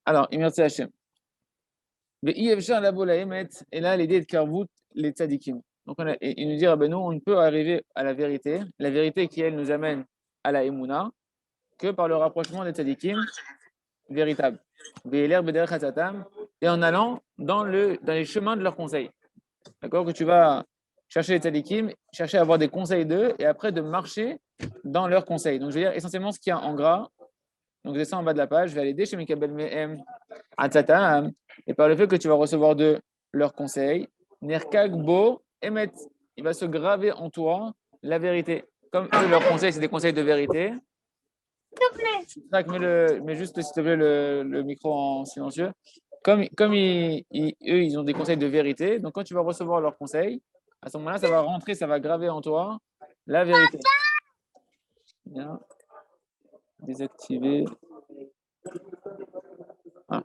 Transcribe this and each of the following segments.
Alors, merci Hachem. Et là, l'idée de Karvout, les tzadikim. Donc, il nous dit, ah ben nous, on ne peut arriver à la vérité qui, elle, nous amène à la Emouna, que par le rapprochement des tzadikim véritables. Et en allant dans les chemins de leurs conseils. D'accord? Que tu vas chercher les tzadikim, chercher à avoir des conseils d'eux, et après de marcher dans leurs conseils. Donc, je veux dire, essentiellement, ce qu'il y a en gras, donc je descends en bas de la page, je vais aller aider chez Mikabel Mehem, Atzatam, et par le fait que tu vas recevoir de leurs conseils, Nerkag Bo Emet, il va se graver en toi la vérité. Comme eux, leurs conseils, c'est des conseils de vérité. Mets juste, s'il te plaît, le micro en silencieux. Comme eux, ils ont des conseils de vérité, donc quand tu vas recevoir leurs conseils, à ce moment-là, ça va rentrer, ça va graver en toi la vérité. Bien. Désactiver. Ah.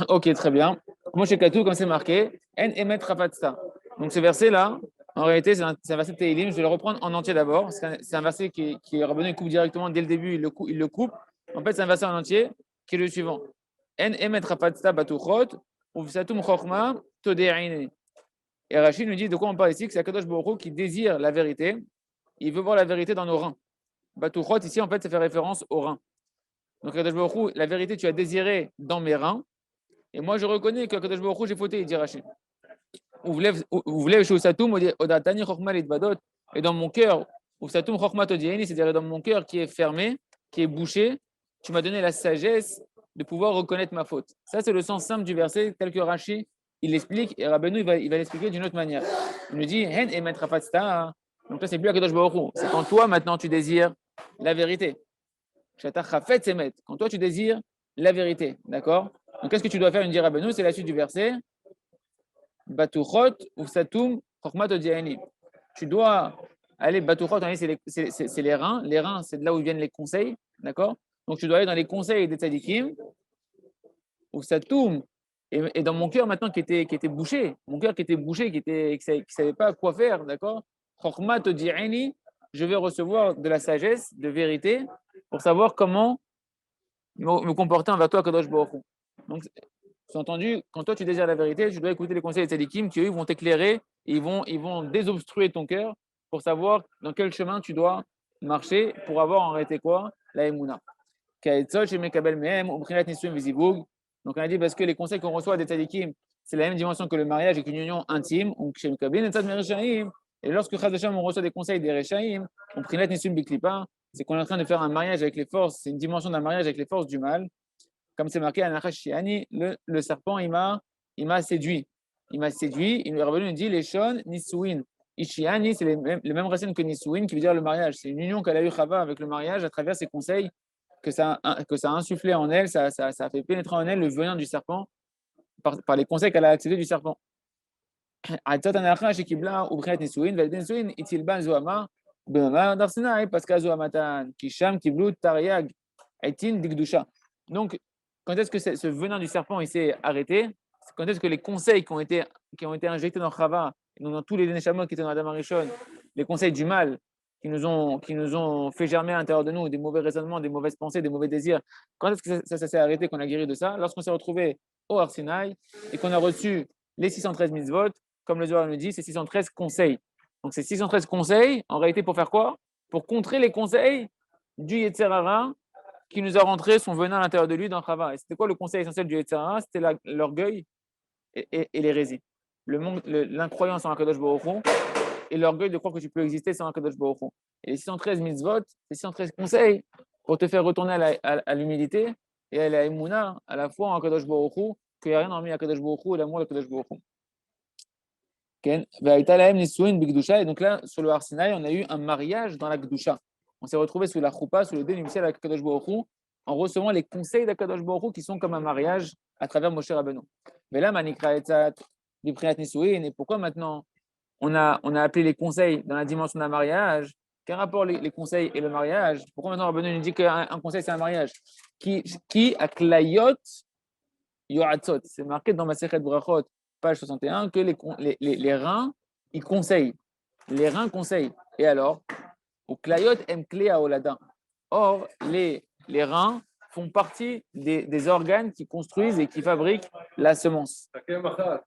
Ok, très bien. Moi, chez Katou, comme c'est marqué, En emet rafatsta. Donc, ce verset-là, en réalité, c'est un verset de Tehillim. Je vais le reprendre en entier d'abord. C'est un verset qui est revenu, il coupe directement dès le début, il le coupe. En fait, c'est un verset en entier qui est le suivant. En emet rafatsta batuchot, uvsatum chochma tode'ine. Et Rachid nous dit de quoi on parle ici, que c'est Akadosh Baruch Hu qui désire la vérité. Il veut voir la vérité dans nos reins. Batuchot, ici, en fait, ça fait référence aux reins. Donc, Akadosh Baruch Hu, la vérité, tu as désiré dans mes reins. Et moi, je reconnais que Akadosh Baruch Hu, j'ai fauté, il dit Rachid. Et dans mon cœur, c'est-à-dire dans mon cœur qui est fermé, qui est bouché, tu m'as donné la sagesse de pouvoir reconnaître ma faute. Ça, c'est le sens simple du verset, tel que Rachid, il l'explique, et Rabbeinu, il va l'expliquer d'une autre manière. Il nous dit, Hen et Metrafatsta. Donc, là, c'est plus Akadosh Baruch Hu. C'est quand toi, maintenant, tu désires la vérité. Quand toi, tu désires la vérité. D'accord? Donc, qu'est-ce que tu dois faire? Il nous dit Rabbeinu, c'est la suite du verset. Batuchot ou Satum, Chokmat Odiani. Tu dois aller, Batuchot, c'est les reins. Les reins, c'est de là où viennent les conseils. D'accord? Donc, tu dois aller dans les conseils des tzadikim, ou Satum. Et dans mon cœur maintenant qui était bouché, mon cœur qui était bouché, qui ne savait pas quoi faire, d'accord? Chokmat Odiani, je vais recevoir de la sagesse, de vérité, pour savoir comment me comporter envers toi, Kadosh Baruch Hu. Donc, entendu, quand toi tu désires la vérité, tu dois écouter les conseils des tzadikim qui eux vont t'éclairer et ils vont désobstruer ton cœur pour savoir dans quel chemin tu dois marcher pour avoir en réalité quoi? La Emouna. Donc on a dit parce que les conseils qu'on reçoit des tzadikim, c'est la même dimension que le mariage avec une union intime. Et lorsque on reçoit des conseils des Rechaim, on prie Nisum Biklipa, c'est qu'on est en train de faire un mariage avec les forces, c'est une dimension d'un mariage avec les forces du mal. Comme c'est marqué à Nachashiani, le serpent, il m'a séduit. Il m'a séduit, il lui est revenu, il dit les Shon Nisuin. Ishiani, c'est les mêmes racines que Nisuin, qui veut dire le mariage. C'est une union qu'elle a eu Chava avec le mariage à travers ses conseils que ça a insufflé en elle, ça a fait pénétrer en elle le venin du serpent par les conseils qu'elle a accédés du serpent. Parce donc, quand est-ce que ce venin du serpent il s'est arrêté? Quand est-ce que les conseils qui ont été injectés dans Chava, dans tous les Neshama qui étaient dans Adam Arishon, les conseils du mal qui nous ont fait germer à l'intérieur de nous des mauvais raisonnements, des mauvaises pensées, des mauvais désirs, quand est-ce que ça s'est arrêté, qu'on a guéri de ça? Lorsqu'on s'est retrouvé au Har Sinaï et qu'on a reçu les 613 mitzvot, comme le Zohar nous dit, c'est 613 conseils. Donc, ces 613 conseils, en réalité, pour faire quoi? Pour contrer les conseils du Yetzer Hara qui nous a rentré son venin à l'intérieur de lui dans Chava. Et c'était quoi le conseil essentiel du Yetzer Hara? C'était l'orgueil et l'hérésie. L'incroyance en Akadosh Baruch Hu et l'orgueil de croire que tu peux exister sans Akadosh Baruch Hu. Et les 613 mitzvot, c'est 613 conseils pour te faire retourner à l'humilité et à la Emouna, à la foi en Akadosh Baruch Hu, qu'il n'y a rien hormis Akadosh Baruch Hu et l'amour d'Akadosh Baruch Hu. Et donc là, sur le Har Sinaï, on a eu un mariage dans la Gdusha. On s'est retrouvé sous la choupa, sous le dé nuptial avec Akadosh Baruch Hu, en recevant les conseils d'Akadosh Baruch Hu qui sont comme un mariage à travers Moshe Rabbeinu. Mais là, Manikra Etzat, du Priat Nisuin, et pourquoi maintenant on a appelé les conseils dans la dimension d'un mariage? Quel rapport les conseils et le mariage? Pourquoi maintenant Rabbeinu nous dit qu'un conseil c'est un mariage? Qui a Klayot Yoatzot? C'est marqué dans ma Masechet Brachot, page 61, que les reins, ils conseillent. Les reins conseillent. Et alors, au Klayot M Klea Olada. Or, les reins, font partie des organes qui construisent et qui fabriquent la semence.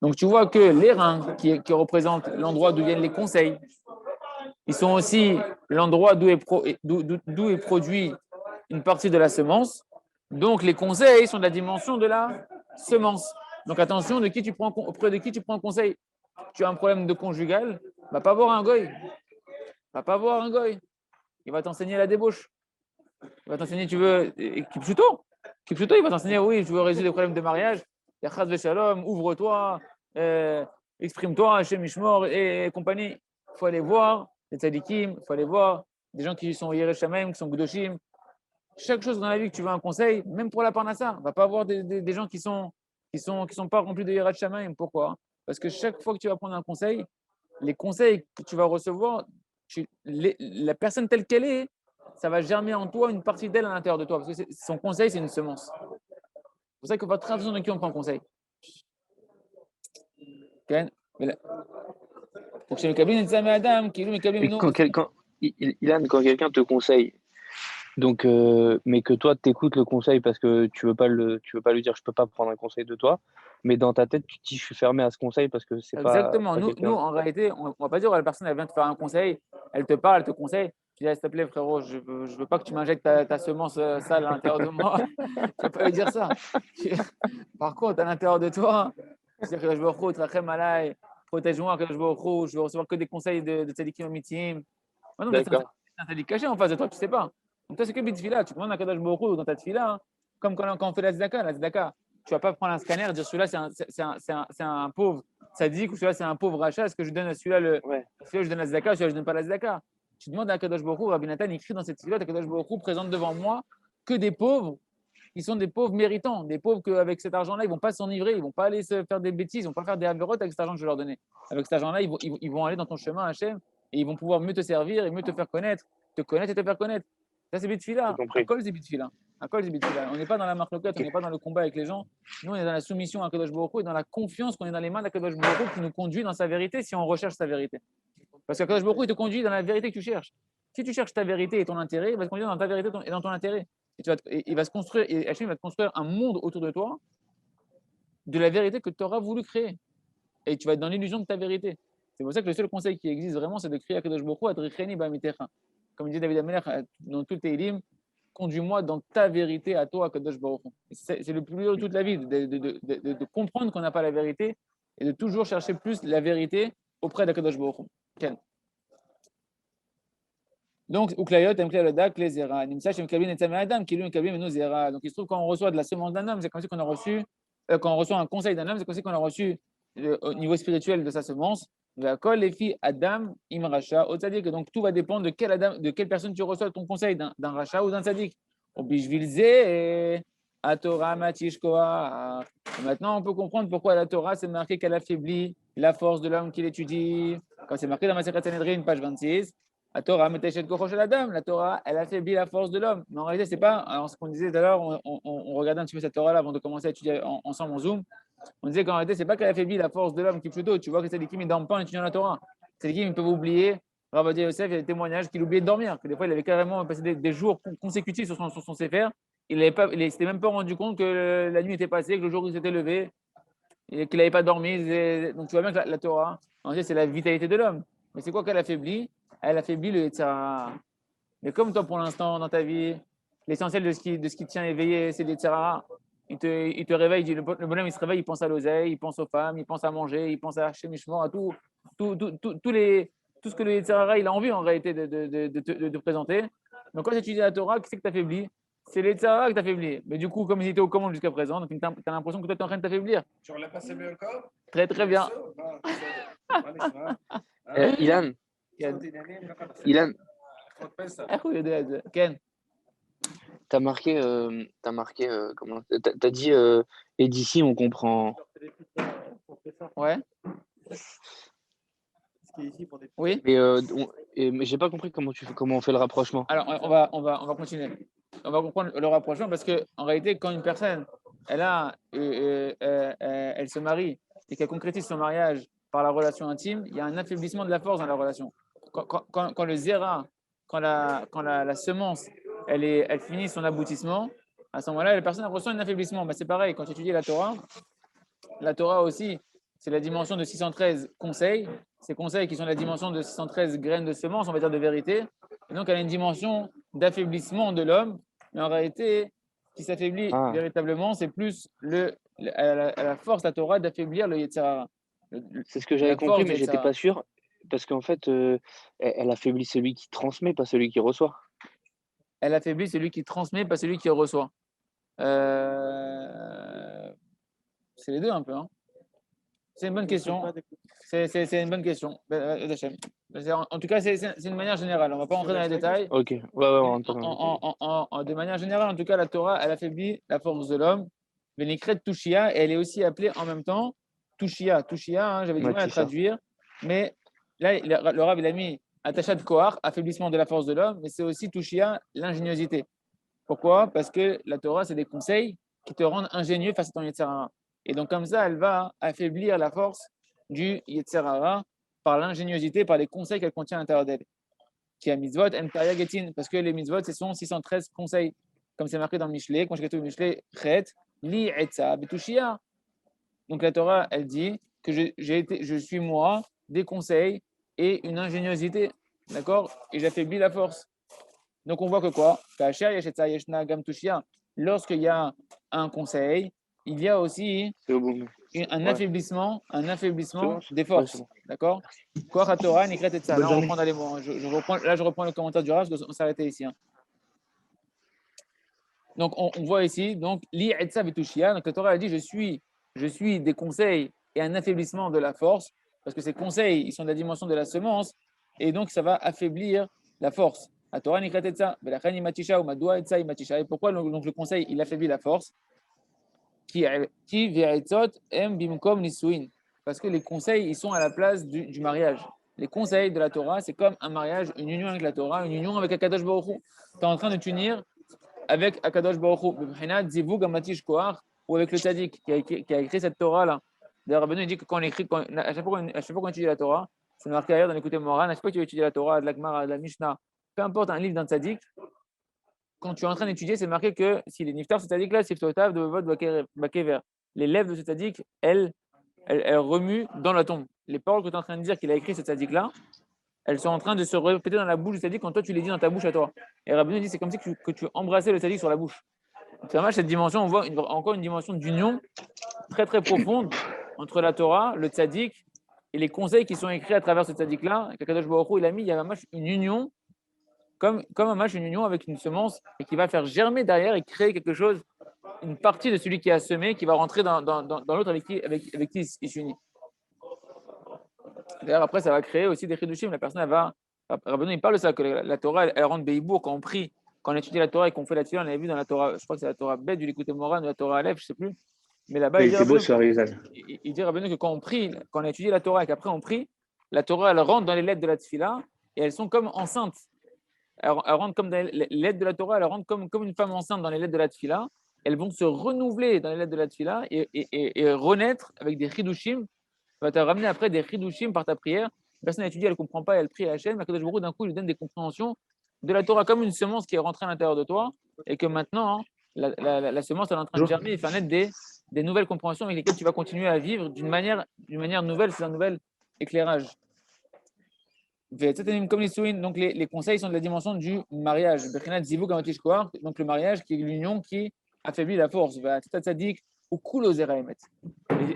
Donc tu vois que les reins, qui représentent l'endroit d'où viennent les conseils, ils sont aussi l'endroit d'où est produit une partie de la semence. Donc les conseils sont de la dimension de la semence. Donc attention, auprès de qui tu prends conseil. Tu as un problème de conjugal, va pas voir un goy. Va pas voir un goy. Il va t'enseigner la débauche. Il va t'enseigner, tu veux, Kipchuto, il va t'enseigner, oui, tu veux résoudre les problèmes de mariage. Yachad Veshalom, ouvre-toi, exprime-toi, Hashem Ishmor et compagnie. Il faut aller voir les tzadikim, il faut aller voir des gens qui sont Yerushalayim, qui sont Gdoshim. Chaque chose dans la vie que tu veux un conseil, même pour la parnassa, va pas avoir des gens qui sont pas remplis de Yerushalayim. Pourquoi? Parce que chaque fois que tu vas prendre un conseil, les conseils que tu vas recevoir, la personne telle qu'elle est, ça va germer en toi une partie d'elle à l'intérieur de toi. Parce que son conseil, c'est une semence. C'est pour ça qu'il faut faire très attention de qui on prend conseil. Okay? Quand quelqu'un te conseille, donc, mais que toi, tu écoutes le conseil parce que tu veux pas lui dire je peux pas prendre un conseil de toi, mais dans ta tête, tu te dis je suis fermé à ce conseil parce que c'est Exactement. pas Nous, quelqu'un. en réalité, on ne va pas dire la personne, elle vient te faire un conseil, elle te parle, elle te conseille. Tu dis, s'il te plaît, frérot, je veux pas que tu m'injectes ta semence sale à l'intérieur de moi. Tu ne vas pas lui dire ça. Par contre, à l'intérieur de toi, c'est-à-dire que je veux Trachem Alay, protège-moi, que je veux recevoir que des conseils de Tzadikim Amitim. Non, mais c'est D'accord. un tzadik caché en face de toi, tu ne sais pas. Donc, toi, c'est que Bitfila. Tu demandes à Kadosh Baruch Hu dans ta tfila, hein, comme quand on fait la tzedaka. Tu ne vas pas prendre un scanner et dire celui-là, c'est un pauvre tzaddik ou celui-là, c'est un pauvre rachat. Est-ce que je donne à celui-là, Ouais. je donne la tzedaka, celui-là, je ne donne pas la tzedaka. Tu demandes à Kadosh Baruch Hu, Rabbi Nathan écrit dans cette tfila, Kadosh Baruch Hu présente devant moi que des pauvres qui sont des pauvres méritants, des pauvres qu'avec cet argent-là, ils ne vont pas s'enivrer, ils ne vont pas aller se faire des bêtises, ils ne vont pas faire des avérotes avec cet argent que je vais leur donner. Avec cet argent-là, ils vont aller dans ton chemin, Hachem, et ils vont pouvoir mieux te servir et mieux te faire connaître, te connaître et te faire connaître. Ça, c'est J'ai bitfila. À compris. col, c'est bitfila. À col, c'est bitfila. On n'est pas dans la marloquette, on Ok. n'est pas dans le combat avec les gens. Nous, on est dans la soumission à Kadosh Baruch Hu et dans la confiance qu'on est dans les mains d'Akadosh Baruch Hu qui nous conduit dans sa vérité si on recherche sa vérité. Parce qu'Akadosh Baruch Hu, il te conduit dans la vérité que tu cherches. Si tu cherches ta vérité et ton intérêt, il va te conduire dans ta vérité et dans ton intérêt. Il va se construire, et Hachem va te construire un monde autour de toi de la vérité que tu auras voulu créer. Et tu vas être dans l'illusion de ta vérité. C'est pour ça que le seul conseil qui existe vraiment, c'est de crier à Kadosh Baruch Hu, Adricheni Ba'amitecha. Comme dit David Amelech dans tout Teilim, conduis-moi dans ta vérité à toi, Kadosh Baruch Hu. C'est le plus dur de toute la vie, de comprendre qu'on n'a pas la vérité et de toujours chercher plus la vérité auprès de Kadosh Baruch Hu. Ken. Donc, Uklayot, Mklayot, Klezera, Nimsa, Shem Kabin, Etzam Adam, Kilu, Kabin, Menu, Zera. Donc, il se trouve quand on reçoit de la semence d'un homme, c'est comme si qu'on a reçu, quand on reçoit un conseil d'un homme, c'est comme si qu'on a reçu au niveau spirituel de sa semence. Kol, les filles, Adam, Imracha, au Tzadik. Donc, tout va dépendre de quelle personne tu reçois ton conseil, d'un Racha ou d'un Tzadik. Au Bishvilze, à Torah, Matishkoa. Maintenant, on peut comprendre pourquoi la Torah, c'est marqué qu'elle affaiblit la force de l'homme qui l'étudie. Comme c'est marqué dans Masechet Sanhedrin, page 26. La Torah, la Torah, elle affaiblit la force de l'homme. Mais en réalité, c'est pas. Alors, ce qu'on disait tout à l'heure, on regardait un petit peu cette Torah-là avant de commencer à étudier ensemble en Zoom. On disait qu'en réalité, c'est pas qu'elle affaiblit la force de l'homme qui plutôt, tu vois que c'est des qui ne dorment pas en étudiant la Torah. C'est des qui peuvent oublier. Rabbi Yosef, il y a des témoignages qu'il oubliait de dormir. Que des fois, il avait carrément passé des jours consécutifs sur son Sefer. Il ne s'était même pas rendu compte que la nuit était passée, que le jour il s'était levé et qu'il n'avait pas dormi. Donc, tu vois bien que la Torah, en réalité, c'est la vitalité de l'homme. Mais c'est quoi qu'elle affaiblit? Elle affaiblit le Yetzirah. Mais comme toi, pour l'instant, dans ta vie, l'essentiel de ce qui te tient éveillé, c'est le Yetzirah. Il te réveille, le bonhomme, il se réveille, il pense à l'oseille, il pense aux femmes, il pense à manger, il pense à Hachem Ishmor, à tout ce que le Yetzirah, il a envie en réalité de présenter. Donc quand tu étudies la Torah, qu'est-ce que t'affaiblis? C'est le Yetzirah que t'affaiblit. Mais du coup, comme il était aux commandes jusqu'à présent, donc tu as l'impression que toi, tu es en train de t'affaiblir. Tu l'as passé mieux encore? Très, très bien. Ilan, Ilan, Ken. comment, t'as dit, et d'ici on comprend. Ouais. Oui. Mais j'ai pas compris comment on fait le rapprochement. Alors, on va continuer. On va comprendre le rapprochement parce que en réalité, quand une personne, elle se marie et qu'elle concrétise son mariage par la relation intime, il y a un affaiblissement de la force dans la relation. Quand le zéra, quand la semence, elle finit son aboutissement, À ce moment-là, la personne ressent un affaiblissement. C'est pareil, quand tu étudies la Torah aussi, c'est la dimension de 613 conseils. Ces conseils qui sont la dimension de 613 graines de semences, on va dire de vérité. Et donc, elle a une dimension d'affaiblissement de l'homme. Mais en réalité, ce qui s'affaiblit Ah, véritablement, c'est plus à la force, la Torah, d'affaiblir le Yetzer Hara. c'est ce que j'avais La compris, force du mais Yetzer j'étais Hara. pas sûr. Parce qu'en fait, elle affaiblit celui qui transmet, pas celui qui reçoit. Elle affaiblit celui qui transmet, pas celui qui reçoit. C'est les deux un peu. Hein. C'est une bonne question. C'est une bonne question. En tout cas, c'est une manière générale. On ne va pas rentrer dans les détails. Ok, ouais, on rentre pas dans le détail. De manière générale, en tout cas, la Torah, elle affaiblit la force de l'homme. Vénécrète Tushia, et elle est aussi appelée en même temps Tushia. Tushia, hein, j'avais du mal à Matissa. traduire. Mais là, le Rav, il a mis Attachat de Kohar, affaiblissement de la force de l'homme, mais c'est aussi Tushia, l'ingéniosité. Pourquoi? Parce que la Torah, c'est des conseils qui te rendent ingénieux face à ton Yetzer Hara. Et donc, comme ça, elle va affaiblir la force du Yetzer Hara par l'ingéniosité, par les conseils qu'elle contient à l'intérieur d'elle. Qui a mitzvot, en getin, parce que les mitzvot, ce sont 613 conseils, comme c'est marqué dans le Michelet, quand je le Michelet, chet, li etza, betushia. Donc, la Torah, elle dit que je suis moi, des conseils et une ingéniosité. D'accord? Et j'affaiblis la force. Donc, on voit que quoi? Lorsqu'il y a un conseil, il y a aussi C'est au bon. un Ouais. affaiblissement C'est bon? des Ouais, c'est forces. bon. D'accord? Quoi, Torah, Nikret et ça. Bonne Là, on journée. reprend dans les mots. Hein. Je reprends le commentaire du Rav parce qu'on s'arrêtait ici. Hein. Donc, on voit ici, donc, li etza betushia. Donc, la Torah a dit je suis des conseils et un affaiblissement de la force, parce que ces conseils, ils sont de la dimension de la semence, et donc ça va affaiblir la force. La Torah nikrat etza, velachan imatisha ou madoua etza imatisha. Et pourquoi donc le conseil, il affaiblit la force? Qui ve'etzot em bimkom nisuin. Parce que les conseils, ils sont à la place du mariage. Les conseils de la Torah, c'est comme un mariage, une union avec la Torah, une union avec Akadosh Baruch Hu. Tu es en train de t'unir avec Akadosh Baruch Hu, Zivug Amatish Kohar, ou avec le Tzadik qui a écrit cette Torah-là. D'ailleurs, Rabbeinu dit que quand on écrit, à chaque fois qu'on étudie la Torah, c'est marqué ailleurs dans l'écouté moral, à chaque fois que tu étudies la Torah, de la Gemara, de la Mishnah, peu importe un livre d'un Tzadik, quand tu es en train d'étudier, c'est marqué que si les niftar, ce Tzadik-là, c'est Totav de Vod Bakever. Les lèvres de ce Tzadik, elles remuent dans la tombe. Les paroles que tu es en train de dire qu'il a écrit ce Tzadik-là, elles sont en train de se répéter dans la bouche du Tzadik quand toi tu les dis dans ta bouche à toi. Et Rabbeinu dit c'est comme si que tu embrassais le Tzadik sur la bouche. C'est vraiment cette dimension, on voit encore une dimension d'union très très profonde entre la Torah, le Tzadik et les conseils qui sont écrits à travers ce Tzadik-là. Kakadosh Baruch Hu, il a mis, il y a une union, comme un match, une union avec une semence et qui va faire germer derrière et créer quelque chose, une partie de celui qui a semé qui va rentrer dans l'autre avec qui il s'unit. D'ailleurs, après, ça va créer aussi des chidushim. La personne, elle va. Rabbeinu, il parle de ça, que la Torah, elle rentre Beibour quand on prie, quand on étudie la Torah et qu'on fait la tefila. On avait vu dans la Torah, je crois que c'est la Torah Bet, du Likutei Moran, de la Torah Aleph, je ne sais plus. Mais là-bas, Mais il il dit était beau Rabbeinu, ce Harizal. il dit Rabbeinu que quand on prie, quand on étudie la Torah et qu'après on prie, la Torah, elle rentre dans les lettres de la tefila et elles sont comme enceintes. Elles rentrent comme dans les lettres de la Torah, elles rentrent comme une femme enceinte dans les lettres de la tefila. Elles vont se renouveler dans les lettres de la tefila et renaître avec des chidushim. Ça va te ramener après des chidushim par ta prière. La personne étudie, elle ne comprend pas, elle prie à Hachem. Akadosh Baruch Hu, d'un coup, il lui donne des compréhensions de la Torah comme une semence qui est rentrée à l'intérieur de toi et que maintenant, hein, la semence elle est en train de germer et faire naître des nouvelles compréhensions avec lesquelles tu vas continuer à vivre d'une manière nouvelle, c'est un nouvel éclairage. Donc les conseils sont de la dimension du mariage. Donc le mariage qui est l'union qui affaiblit la force.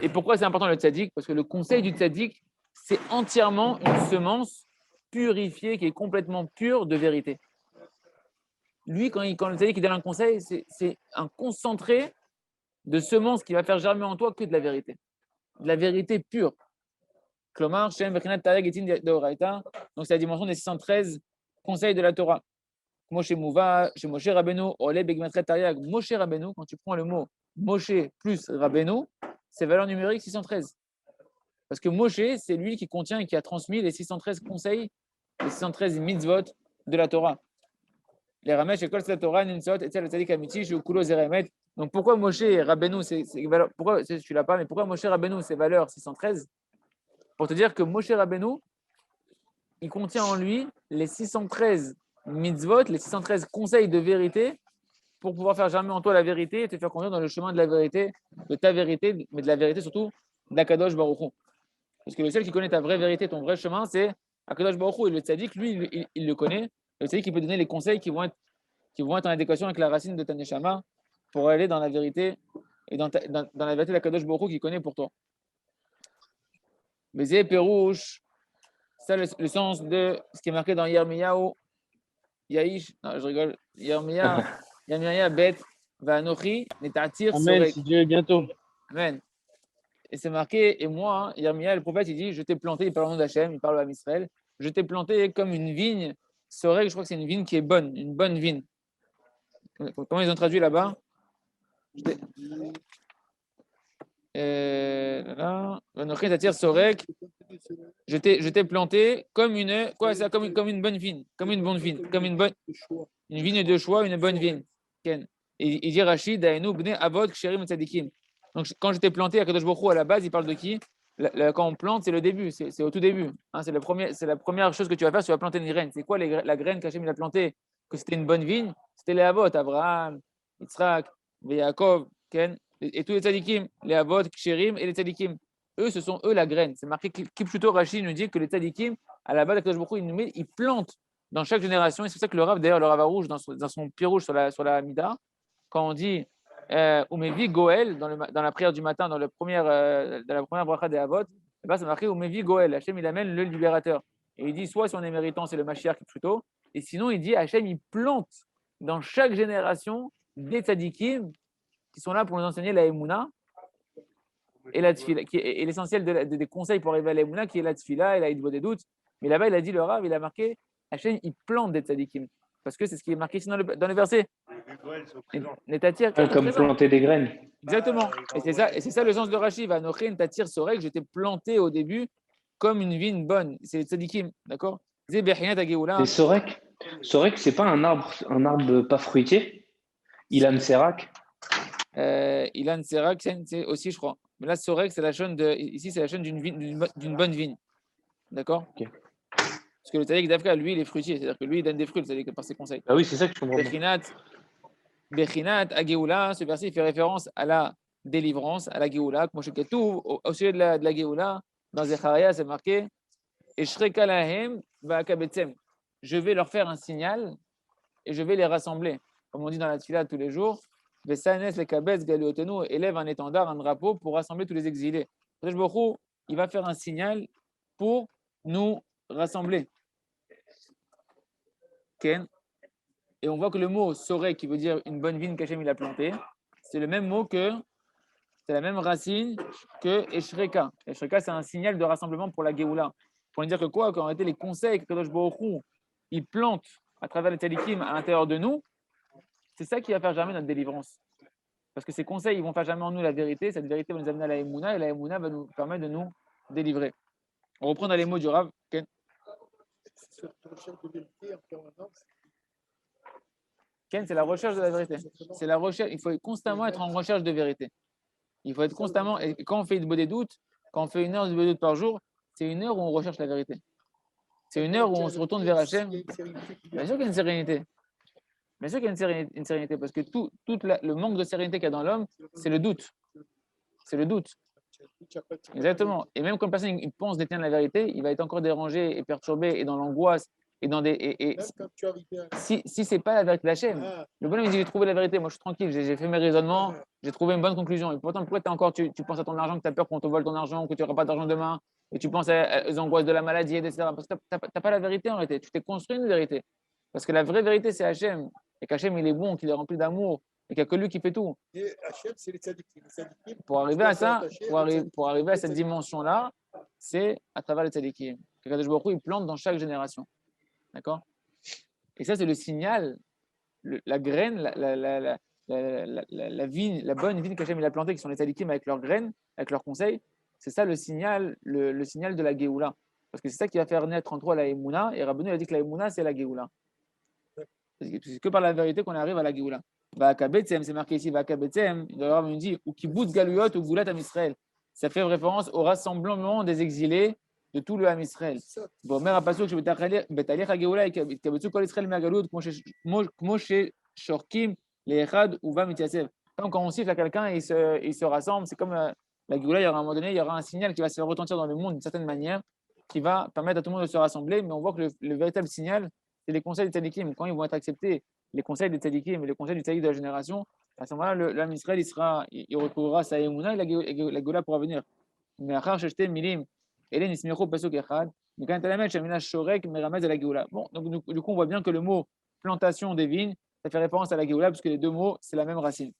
Et pourquoi c'est important le tzaddik? Parce que le conseil du tzaddik, c'est entièrement une semence purifiée qui est complètement pure de vérité. Lui, quand le tzaddik donne un conseil, c'est un concentré de semences qui va faire germer en toi que de la vérité. De la vérité pure. Donc c'est la dimension des 613 conseils de la Torah. Moshe Mouva, chez Moshe Rabbeinu, Ole Begmatret Tariag, Moshe Rabbeinu, quand tu prends le mot Moshe plus Rabbeinu, c'est valeur numérique 613. Parce que Moshe, c'est lui qui contient et qui a transmis les 613 conseils, les 613 mitzvot de la Torah. Les Ramesh, Ekol, c'est la Torah, Ninsot, et le Tzadik Amiti, Shukulo, Zeremet. Donc pourquoi Moshe Rabbeinu, c'est valeur, pourquoi, tu l'as pas, mais pourquoi Moshe Rabbeinu, c'est valeur 613? Pour te dire que Moshe Rabbeinu, il contient en lui les 613 mitzvot, les 613 conseils de vérité pour pouvoir faire germer en toi la vérité et te faire conduire dans le chemin de la vérité, de ta vérité, mais de la vérité surtout d'Akadosh Baruch Hu. Parce que le seul qui connaît ta vraie vérité, ton vrai chemin, c'est Akadosh Baruch Hu. Et le tzaddik, lui, il le connaît. Le tzaddik, il peut donner les conseils qui vont être en adéquation avec la racine de ta neshama pour aller dans la vérité et dans la vérité d'Akadosh Baruch Hu qu'il connaît pour toi. Bézé, Pérouche, ça le sens de ce qui est marqué dans Yirmiyahu, Yaïch, non, je rigole, Yirmiyahu, Bet, Vanochi, Netatir, Amen, Sorek. si Dieu est bientôt. Amen. Et c'est marqué, et moi, Yirmiyahu, le prophète, il dit, je t'ai planté, il parle au nom d'Hachem, il parle à Israël, je t'ai planté comme une vigne, Sorek, je crois que c'est une vigne qui est bonne, une bonne vigne. Comment ils ont traduit là-bas? Vanochi, Netatir, Sorek. Je t'ai planté comme une, quoi, ça, comme une bonne vigne, comme une bonne vigne, comme une vigne de choix, une bonne vigne. Ken. Et il dit Rachid, Daenu, Bne, Avod, Ksherim, Tzadikim. Donc, quand je t'ai planté à Kadosh Baruch Hu, à la base, il parle de qui? Quand on plante, c'est le début, c'est au tout début. Hein, c'est la première chose que tu vas faire, tu vas planter une graine. C'est quoi la graine qu'Hachem il a plantée? Que c'était une bonne vigne? C'était les Avot, Abraham, Yitzhak, Yaakov, Ken, et tous les Tzadikim, les Avot, Ksherim et les Tzadikim. Eux, ce sont eux la graine. C'est marqué Kipchuto Rachid nous dit que les Tzadikim, à la base, Kadosh Baruch Hu, ils plantent dans chaque génération. Et c'est pour ça que le Rav, d'ailleurs, le Rav Rouge, dans son pied rouge sur la Mida, quand on dit Umevi Goel, dans la prière du matin, dans la première bracha des Avot, c'est marqué Umevi Goel. Hachem, il amène le libérateur. Et il dit soit si on est méritant, c'est le Mashiach Kipchuto. Et sinon, il dit Hachem, il plante dans chaque génération des Tzadikim qui sont là pour nous enseigner la Emouna. Et la tfila, qui est l'essentiel des conseils pour arriver à l'Emouna, qui est la tfila et la hitbo des doutes. Mais là-bas, il a dit le Rav, il a marqué Hachem, il plante des tzadikim. Parce que c'est ce qui est marqué ici dans le verset. Comme planter des graines. Exactement. Et c'est ça le sens de Rashi. Vanochen tatir sorek, je t'ai planté au début comme une vigne bonne. C'est les tzadikim, d'accord? Et sorek, c'est pas un arbre pas fruitier. Ilan Serak. Ilan Serak, c'est aussi, je crois. Mais là, sorek, c'est la chaîne ici, c'est la chaîne d'une bonne vigne. D'accord? Okay. Parce que le tzaddik d'Afka, lui, il est fruitier. C'est-à-dire que lui, il donne des fruits, le tzaddik, par ses conseils. Ah oui, c'est ça que je comprends. Bechinat, Ageoula, ce verset fait référence à la délivrance, à la Géoula. Comme au sujet de la Géoula, dans Zecharia, c'est marqué Eshreka lahem va'akabetzem. Je vais leur faire un signal et je vais les rassembler. Comme on dit dans la Tfila tous les jours, Vesanes le kabetz galiotenu, élève un étendard, un drapeau pour rassembler tous les exilés. Il va faire un signal pour nous rassembler. Ken. Et on voit que le mot sorek, qui veut dire une bonne vigne qu'Hachem il a plantée, c'est le même mot c'est la même racine que Eshreka. Eshreka, c'est un signal de rassemblement pour la Géoula. Pour dire que quoi? Qu'en réalité, les conseils que Kadosh Baruch Hu, il plante à travers les tzadikim à l'intérieur de nous, c'est ça qui va faire germer notre délivrance. Parce que ces conseils, ils vont faire germer en nous la vérité. Cette vérité va nous amener à la Emouna et la Emouna va nous permettre de nous délivrer. On reprend dans les mots du Rav. Ken. Ken, c'est la recherche de la vérité. C'est la recherche. Il faut constamment être en recherche de vérité. Il faut être constamment. Et quand on fait une des doutes, quand on fait 1 heure de doute par jour, c'est 1 heure où on recherche la vérité. C'est 1 heure où on se retourne vers Hachem. Bien sûr qu'il y a une sérénité. Bien sûr qu'il y a une sérénité, parce que tout le manque de sérénité qu'il y a dans l'homme, c'est le doute. C'est le doute. Exactement. Et même quand une personne il pense détenir la vérité, il va être encore dérangé et perturbé et dans l'angoisse. Et dans si c'est pas la vérité d'Hachem, le bonhomme il dit j'ai trouvé la vérité, moi je suis tranquille, j'ai fait mes raisonnements, j'ai trouvé une bonne conclusion. Et pourtant, pourquoi tu penses à ton argent, que tu as peur qu'on te vole ton argent, que tu n'auras pas d'argent demain, et tu penses aux angoisses de la maladie, etc. Parce que tu n'as pas la vérité en réalité, tu t'es construit une vérité. Parce que la vraie vérité c'est Hachem, et qu'Hachem il est bon, qu'il est rempli d'amour, et qu'il n'y a que lui qui fait tout. Et Hachem, c'est les tzadikim. Pour arriver à ça, pour arriver à cette dimension-là, c'est à travers les tzadikim. Que Kadosh Baruch Hu, il plante dans chaque génération. D'accord? Et ça, c'est le signal, la graine, la vigne, la bonne vigne qu'Hachem il a plantée, qui sont les tzadikim avec leurs graines, avec leurs conseils. C'est ça le signal de la Géoula. Parce que c'est ça qui va faire naître en toi la Emouna. Et Rabbeinu a dit que la Emouna, c'est la Géoula. C'est que par la vérité qu'on arrive à la Géoula. Va'akabetzem, c'est marqué ici, Va'akabetzem, le Rav nous dit, ou kibbutz galuyot ou goulat am Israël. Ça fait référence au rassemblement des exilés de tout le Ham Israël. Bon, mère Apasuk, je vais t'accueillir à Géoula et Kabetsu Kol Israël Megalut, Kmo Shorkim, les Echad ou va Mitiasev. Comme quand on siffle à quelqu'un et il se rassemble, c'est comme la Géoula, il y aura un moment donné, il y aura un signal qui va se faire retentir dans le monde d'une certaine manière, qui va permettre à tout le monde de se rassembler, mais on voit que le véritable signal, c'est les conseils des tzadikim. Quand ils vont être acceptés, les conseils des tzadikim et les conseils du tzadik de la génération, à ce moment-là, l'âme Israël, il recourra à sa Emouna et la Géoula pourra venir. Mais après, acheter Milim, Hélène Ismiro Pasuk Echad, mais quand elle met Shamina Shorek, Meramez à la Géoula. Bon, donc du coup, on voit bien que le mot plantation des vignes, ça fait référence à la Géoula, parce que les deux mots, c'est la même racine.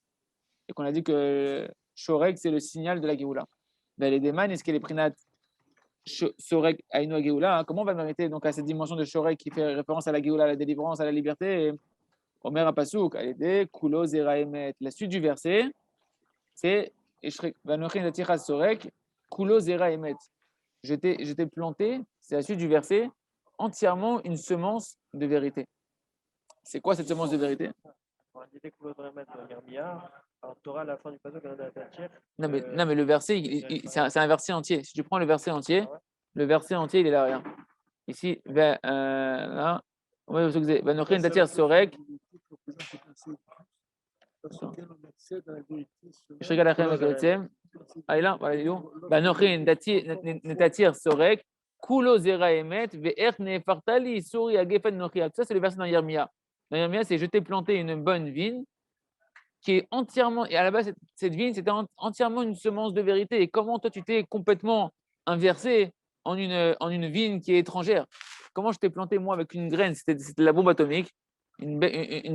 Et qu'on a dit que Shorek, c'est le signal de la Géoula. Ben, les Deman, est-ce qu'elle est prinat Shorek Aïnou Géoula? Comment on va mériter donc à cette dimension de Shorek qui fait référence à la Géoula, à la délivrance, à la liberté? Omer Apasuk, elle est Kulo Zeraemet. La suite du verset, c'est Vanochin Latichas Sorek, Kulo Zeraemet. Je t'ai planté, c'est la suite du verset, entièrement une semence de vérité. C'est quoi cette semence de vérité? Non, mais le verset, c'est un verset entier. Si tu prends le verset entier, le verset entier, il est là, rien. Ici, là, Vanochin Latichas Sorek. Je regarde la avec le thème. Ah, là, voilà, il est où? Banochin, Netatir, Sorek, Kulo Zera Emet, Ve'er Nefartali, Souri, Agefen Nochia. Ça, c'est le verset dans Yermia. Dans Yermia, c'est je t'ai planté une bonne vigne qui est entièrement, et à la base, cette vigne, c'était entièrement une semence de vérité. Et comment toi, tu t'es complètement inversé en une vigne qui est étrangère? Comment je t'ai planté, moi, avec une graine? C'était la bombe atomique, une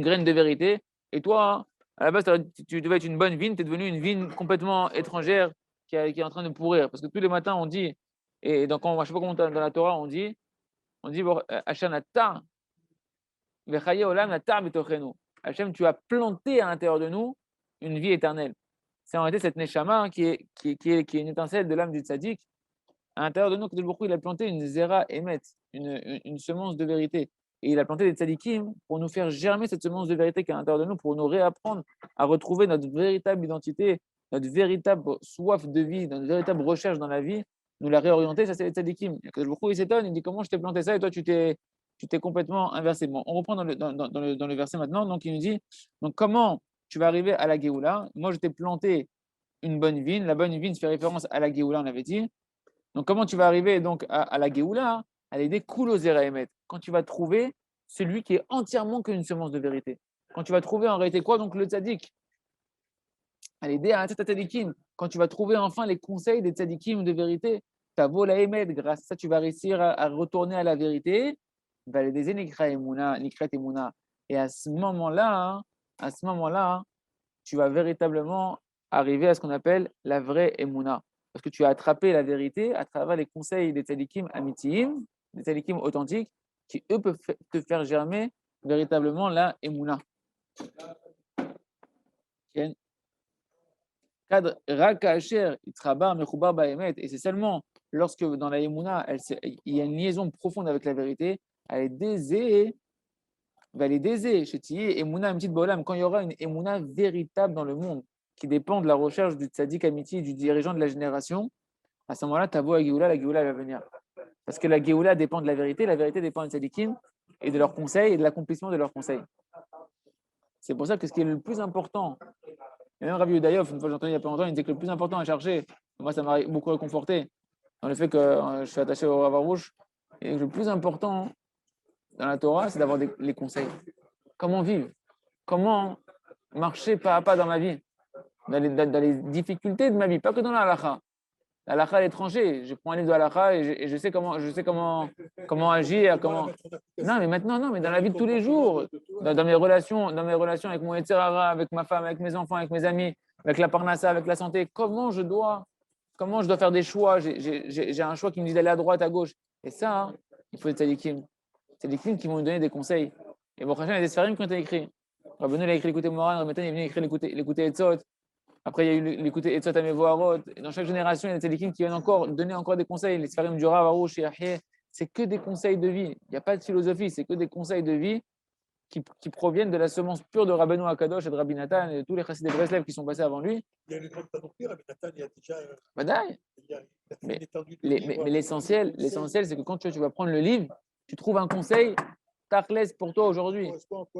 graine de vérité. Et toi, à la base, tu devais être une bonne vigne, tu es devenu une vigne complètement étrangère qui est en train de pourrir. Parce que tous les matins, on dit, et donc, je ne sais pas comment dans la Torah, on dit, Hachanata, Vechaye Olam Nata Betochenu. Hachem, tu as planté à l'intérieur de nous une vie éternelle. C'est en réalité cette Neshama qui est une étincelle de l'âme du tzaddik. À l'intérieur de nous, il a planté une Zera Emet, une semence de vérité. Et il a planté des tzadikim pour nous faire germer cette semence de vérité qui est à l'intérieur de nous, pour nous réapprendre à retrouver notre véritable identité, notre véritable soif de vie, notre véritable recherche dans la vie, nous la réorienter. Ça, c'est les tzadikim. Il s'étonne, il dit comment je t'ai planté ça et toi, tu t'es complètement inversé. Bon, on reprend dans le verset maintenant. Donc, il nous dit donc, comment tu vas arriver à la Géoula? Moi, je t'ai planté une bonne vigne. La bonne vigne fait référence à la Géoula, on avait dit. Donc, comment tu vas arriver donc à la Géoula? À l'aider Kulo Zeraemet. Quand tu vas trouver celui qui est entièrement qu'une semence de vérité. Quand tu vas trouver en réalité quoi? Donc, le tzaddik. À l'aider à tzadikim. Quand tu vas trouver enfin les conseils des tzadikim de vérité, ta vola Emet. Grâce à ça, tu vas réussir à retourner à la vérité. Va l'aider Nikret Emuna. Et à ce moment-là, tu vas véritablement arriver à ce qu'on appelle la vraie Emouna. Parce que tu as attrapé la vérité à travers les conseils des tzadikim amitim, des tzadikim authentiques, qui eux peuvent te faire germer véritablement la Emouna. Et c'est seulement lorsque dans la Emouna, il y a une liaison profonde avec la vérité, elle est désée. Elle est désée chez Tiye, Emouna Amitit Bolam, quand il y aura une Emouna véritable dans le monde, qui dépend de la recherche du tzaddik amiti, du dirigeant de la génération, à ce moment-là, ta voix à la Géoula va venir. Parce que la Géoula dépend de la vérité dépend des tzaddikim et de leurs conseils et de l'accomplissement de leurs conseils. C'est pour ça que ce qui est le plus important, et même Rabbi Udayof, une fois j'ai entendu il n'y a pas longtemps, il disait que le plus important à chercher, moi ça m'a beaucoup réconforté, dans le fait que je suis attaché au Rav Rouge, et le plus important dans la Torah, c'est d'avoir les conseils. Comment vivre? Comment marcher pas à pas dans ma vie? Dans les difficultés de ma vie, pas que dans la halakha. La halakha à l'étranger, je prends un livre de halakha et je sais comment agir, comment. Non, mais maintenant, non, mais dans la vie de tous les jours, dans mes relations avec mon Yetzirara, avec ma femme, avec mes enfants, avec mes amis, avec la parnassa, avec la santé, comment je dois faire des choix? J'ai un choix qui me dit d'aller à droite, à gauche. Et ça, hein, il faut des tzadikim. C'est des films qui vont nous donner des conseils. Et bon, il y a des sfarim qui ont été écrits. Rabbeinu a écrit l'écouter Moran, Rabbeinu est venu écrire l'écouter Etzot. Après, il y a eu l'écouter Etzot à Mevoharot. Dans chaque génération, il y a des tzadikim qui viennent donner encore des conseils. Les sfarim du Rav Arush et Yahye, c'est que des conseils de vie. Il n'y a pas de philosophie, c'est que des conseils de vie qui proviennent de la semence pure de Rabbeinu Akadosh et de Rabbi Nathan et de tous les chassidés de Breslev qui sont passés avant lui. Il y a une grande panoplie, Rabbi Nathan, il y a déjà. Badaï. Mais l'essentiel, c'est que quand tu vas prendre le livre, tu trouves un conseil tachlès pour toi aujourd'hui.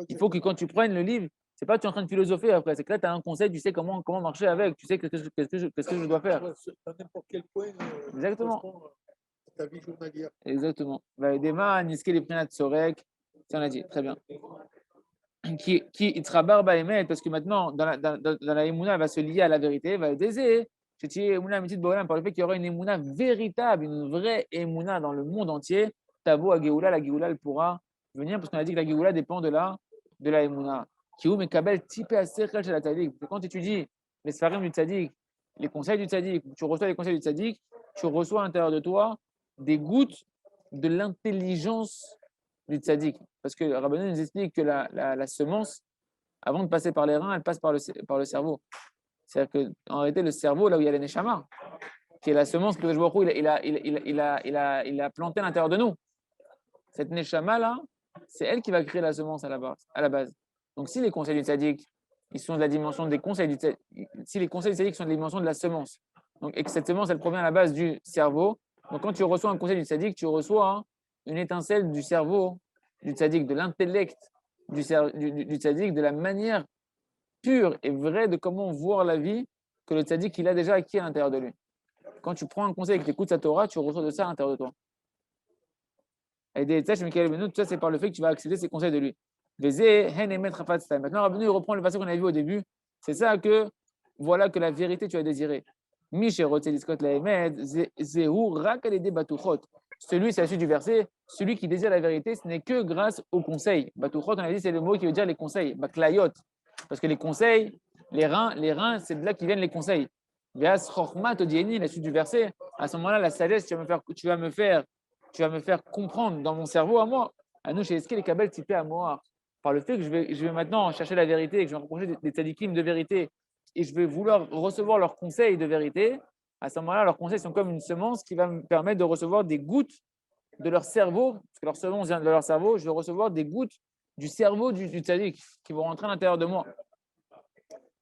Il faut que quand tu prennes le livre, C'est pas tu es en train de philosopher après, c'est que là, tu as un conseil, tu sais comment marcher avec, tu sais qu'est-ce que je dois faire. Dans n'importe quel point, Exactement. correspond à ta vie journalière. Exactement. Vaïdema, Niske, les Prinat Sorek, ça on a dit, très bien. Qui Itra Barba Emet, parce que maintenant, dans la Emouna, elle va se lier à la vérité, va désir. Par le fait qu'il y aura une Emouna véritable, une vraie Emouna dans le monde entier, Tavo à Géoula, la Géoula, elle pourra venir, parce qu'on a dit que la Géoula dépend de la Emouna. Kiou Mekabel typé à Sechel chez la Tzadik. Quand tu étudies les Sfarim du Tzadik, les conseils du Tzadik, tu reçois les conseils du Tzadik, tu reçois à l'intérieur de toi des gouttes de l'intelligence du Tzadik. Parce que Rabbanan nous explique que la semence, avant de passer par les reins, elle passe par le cerveau. C'est-à-dire qu'en réalité, le cerveau, là où il y a les neshama, qui est la semence que il a planté à l'intérieur de nous. Cette neshama-là, c'est elle qui va créer la semence à la base. Donc, si les conseils du tzaddik, ils sont de la dimension des conseils du tzaddik, si les conseils du tzaddik sont de la dimension de la semence, donc, et que cette semence, elle provient à la base du cerveau, donc quand tu reçois un conseil du tzaddik, tu reçois une étincelle du cerveau du tzaddik, de l'intellect du tzaddik, de la manière pure et vraie de comment voir la vie que le tzaddik il a déjà acquis à l'intérieur de lui. Quand tu prends un conseil et que tu écoutes sa Torah, tu reçois de ça à l'intérieur de toi. Et des tâches, tout ça, c'est par le fait que tu vas accéder ces conseils de lui. Maintenant, Rabbeinu reprend le passage qu'on a vu au début. C'est ça que, voilà que la vérité tu as désiré. Celui, c'est la suite du verset, celui qui désire la vérité, ce n'est que grâce au conseil. Batuchot, on a dit, c'est le mot qui veut dire les conseils. Baklayot. Parce que les conseils, les reins, c'est de là qu'ils viennent les conseils. Veas chorma todieni, la suite du verset. À ce moment-là, la sagesse, tu vas me faire comprendre dans mon cerveau à moi. À nous, chez Esquel et Kabel, typé à moi. Par le fait que je vais maintenant chercher la vérité, que je vais rencontrer des tzadikim de vérité, et je vais vouloir recevoir leurs conseils de vérité, à ce moment-là, leurs conseils sont comme une semence qui va me permettre de recevoir des gouttes de leur cerveau, parce que leur semence vient de leur cerveau, je vais recevoir des gouttes du cerveau du tzaddik qui vont rentrer à l'intérieur de moi.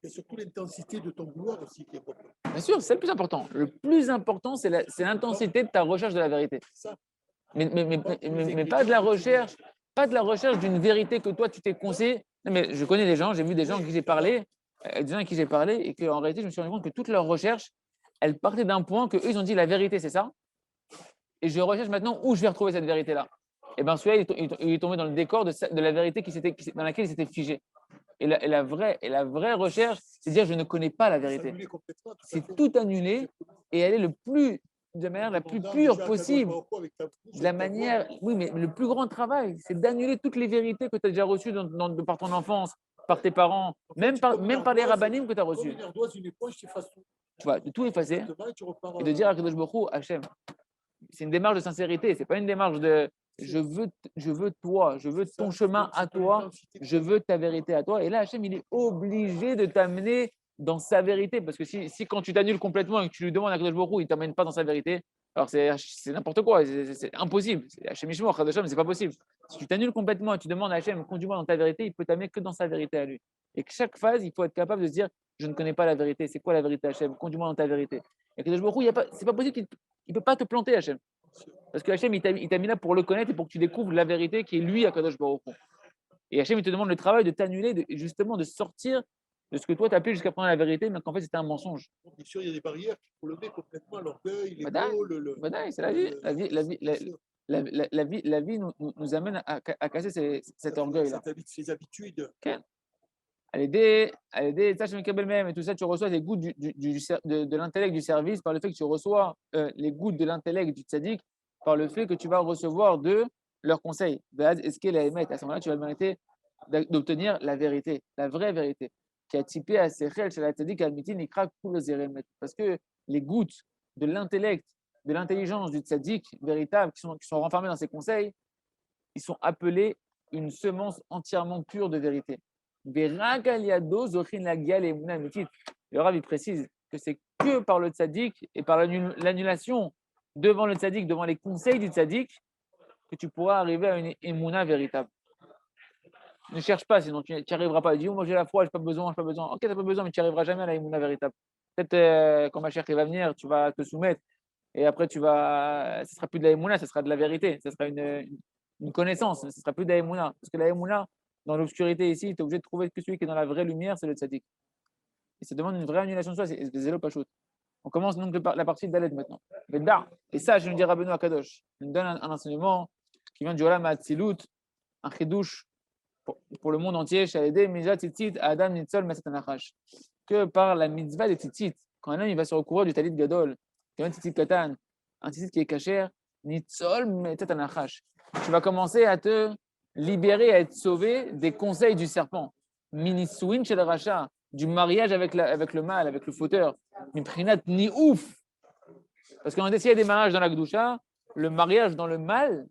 Et surtout l'intensité de ton vouloir aussi qui est importante. Bien sûr, c'est le plus important. Le plus important, c'est l'intensité de ta recherche de la vérité. Mais pas de la recherche, d'une vérité que toi tu t'es conseillé. Non, mais je connais des gens, j'ai vu des gens à qui j'ai parlé, et qu'en réalité, je me suis rendu compte que toute leur recherche, elle partait d'un point que eux ils ont dit la vérité, c'est ça. Et je recherche maintenant où je vais retrouver cette vérité-là. Et bien celui-là, il est tombé dans le décor de la vérité dans laquelle il s'était figé. Et la vraie recherche, c'est de dire je ne connais pas la vérité. C'est tout annulé et elle est de la manière la plus pure possible. De la manière, oui, mais le plus grand travail, c'est d'annuler toutes les vérités que tu as déjà reçues par ton enfance, par tes parents, même par les rabbinim que tu as reçus. Tu vois, de tout effacer et de dire à Kadosh Baruch Hu, Hachem, c'est une démarche de sincérité, c'est pas une démarche de je veux toi, je veux ton chemin à toi, je veux ta vérité à toi. Et là, Hachem, il est obligé de t'amener dans sa vérité. Parce que si quand tu t'annules complètement et que tu lui demandes à Kadosh Baruch Hu, il ne t'amène pas dans sa vérité, alors c'est n'importe quoi, c'est impossible. Hachem Ishmor, Kadosh, c'est pas possible. Si tu t'annules complètement et tu demandes à Hachem, conduis-moi dans ta vérité, il peut t'amener que dans sa vérité à lui. Et que chaque phase, il faut être capable de se dire je ne connais pas la vérité, c'est quoi la vérité Hachem, conduis-moi dans ta vérité. Et Kadosh Baruch Hu, c'est pas possible qu'il ne peut pas te planter Hachem. Parce que Hachem, il t'a mis là pour le connaître et pour que tu découvres la vérité qui est lui à Kadosh Baruch Hu. Et Hachem, il te demande le travail de t'annuler, justement de sortir de ce que toi, tu as appelé jusqu'à prendre la vérité, mais qu'en fait, c'était un mensonge. Bien sûr, il y a des barrières qui font lever complètement l'orgueil, l'ego, c'est la vie. La vie nous amène à casser cet orgueil-là. Ces habitudes. Okay. Et tout ça, tu reçois les gouttes de l'intellect du service par le fait que tu reçois les gouttes de l'intellect du tzaddik, par le fait que tu vas recevoir de leurs conseils. Est-ce qu'elle est à ce moment-là, tu vas mériter d'obtenir la vérité, la vraie vérité, qui a typé à Sechel chez la tzaddik al-mitin ikra kul zeremet. Parce que les gouttes de l'intellect, de l'intelligence du tzaddik véritable qui sont renfermées dans ses conseils, ils sont appelés une semence entièrement pure de vérité. Le Rav il précise que c'est que par le tzaddik et par l'annulation devant le tzaddik, devant les conseils du tzaddik, que tu pourras arriver à une émouna véritable. Ne cherche pas, sinon tu n'y arriveras pas. Dis, moi j'ai la foi, j'ai pas besoin. Ok, tu n'as pas besoin, mais tu n'y arriveras jamais à la émouna véritable. Peut-être quand ma chère va venir, tu vas te soumettre et après ce ne sera plus de la émouna, ce sera de la vérité, ce sera une connaissance, ce ne sera plus de la émouna. Parce que la émouna, dans l'obscurité ici, tu es obligé de trouver que celui qui est dans la vraie lumière, c'est le tzaddik. Et ça demande une vraie annulation de soi, c'est zélo pachout. On commence donc la partie d'Aled maintenant. Et ça, je nous dis Rabbeinu Akadosh. Il nous donne un enseignement qui vient du Olam Hatzilut, un chidouche pour le monde entier, Adam que par la mitzvah des tzitzit, quand un homme il va se recouvrir du talit gadol, un tzitzit katan, un tzitzit qui est kacher, nitzol metat anachash. Tu vas commencer à te libérer, à être sauvé des conseils du serpent. Minisuin shel racha, du mariage avec le mal, avec le fauteur. Miprinat ni ouf. Parce qu'on a essayé des mariages dans la Gdusha, le mariage dans le mal,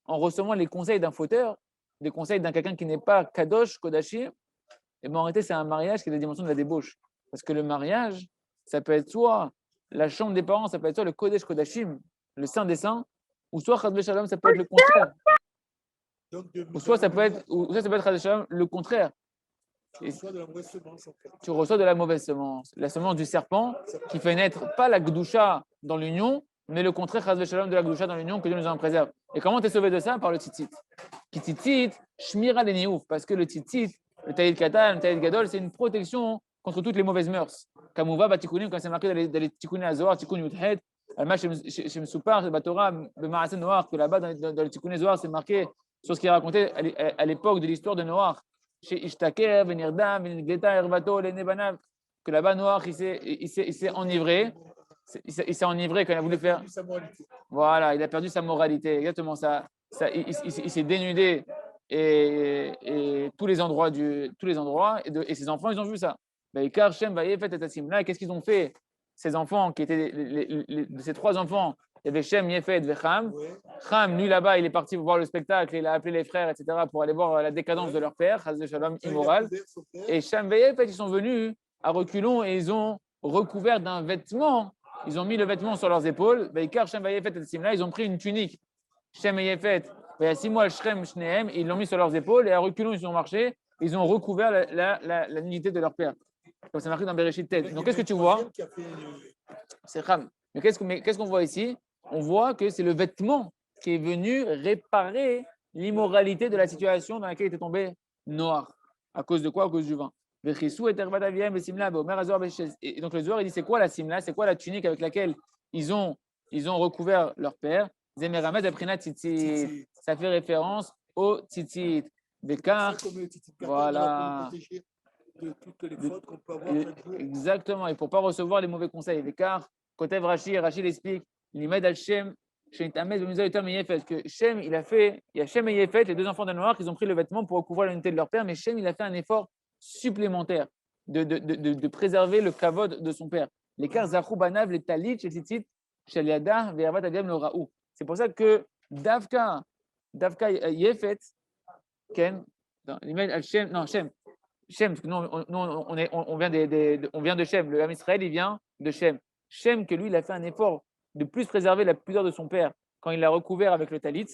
en recevant les conseils d'un fauteur, des conseils d'un quelqu'un qui n'est pas kadosh, kodashim, et bien en réalité, c'est un mariage qui est la dimension de la débauche. Parce que le mariage, ça peut être soit la chambre des parents, ça peut être soit le kodesh kodashim, le saint des saints, ou soit chad shalom, ça peut être le contraire. Ou soit ça peut être chad shalom, le contraire. Tu reçois de la mauvaise semence, la semence du serpent qui fait naître pas la gdusha dans l'union, mais le contraire chad shalom de la gdusha dans l'union que Dieu nous en préserve. Et comment tu es sauvé de ça? Par le tzitzit. Qui tzitzit, shmira les niouf, parce que le tzitzit, le taïd katan, le taïd gadol, c'est une protection contre toutes les mauvaises mœurs. Kamouva batikunim, quand c'est marqué dans les tikkunim azohar, tikkun yudhet, alma shem soupar, batora, bemarasen noir, que là-bas dans les tikkunim azohar, c'est marqué sur ce qui est raconté à l'époque de l'histoire de Noach, chez Ishtaker, Venirdam, Venirgeta, Hervato, Lenebanav, que là-bas Noach, il s'est enivré. Il s'est enivré quand il a voulu faire. Voilà, il a perdu sa moralité. Exactement ça. Il s'est dénudé et tous les endroits et ses enfants, ils ont vu ça. Car Shem va fait et Tassim. Qu'est-ce qu'ils ont fait? Ces enfants qui étaient de ces trois enfants, il y avait Shem, Yefet et Cham. Cham, lui là-bas, il est parti voir le spectacle, il a appelé les frères, etc., pour aller voir la décadence de leur père, Chaz Shalom, immoral. Et Shem et Yefet, ils sont venus à reculons et ils ont recouvert d'un vêtement. Ils ont mis le vêtement sur leurs épaules. Car Shem et Yefet et Tassim, ils ont pris une tunique. Shem et Yefet, il y a 6 mois, Shrem, Shnehem, ils l'ont mis sur leurs épaules et à reculons, ils ont marché. Ils ont recouvert la nudité de leur père. Comme c'est marqué dans Bereshit Tet. Donc, qu'est-ce que tu vois? C'est Cham. Mais qu'est-ce qu'on voit ici? On voit que c'est le vêtement qui est venu réparer l'immoralité de la situation dans laquelle était tombé Noir. À cause de quoi? À cause du vin. Et donc, le Zohar, il dit c'est quoi la simla? C'est quoi la tunique avec laquelle ils ont recouvert leur père? Ça fait référence au tzitzit. Bekar, voilà. De toutes les fautes qu'on peut avoir chaque jour. Exactement, et pour ne pas recevoir les mauvais conseils. Car, Kotev Rashi l'explique, l'Imed al-Shem, que Shem, il y a Shem et Yefet, les deux enfants de Noir, ils ont pris le vêtement pour recouvrir l'unité de leur père, mais Shem, il a fait un effort supplémentaire de préserver le kavod de son père. L'écart Zachou Banav, les Talit, chez Tzitzit, chez Liada, Ve'avat Aviam le Raou. C'est pour ça que Davka Yefet, Ken, l'Imed al-Shem, non, Shem, parce que nous, on vient de Shem. Le Ham Israël, il vient de Shem. Shem, que lui, il a fait un effort de plus préserver la pudeur de son père quand il l'a recouvert avec le talit,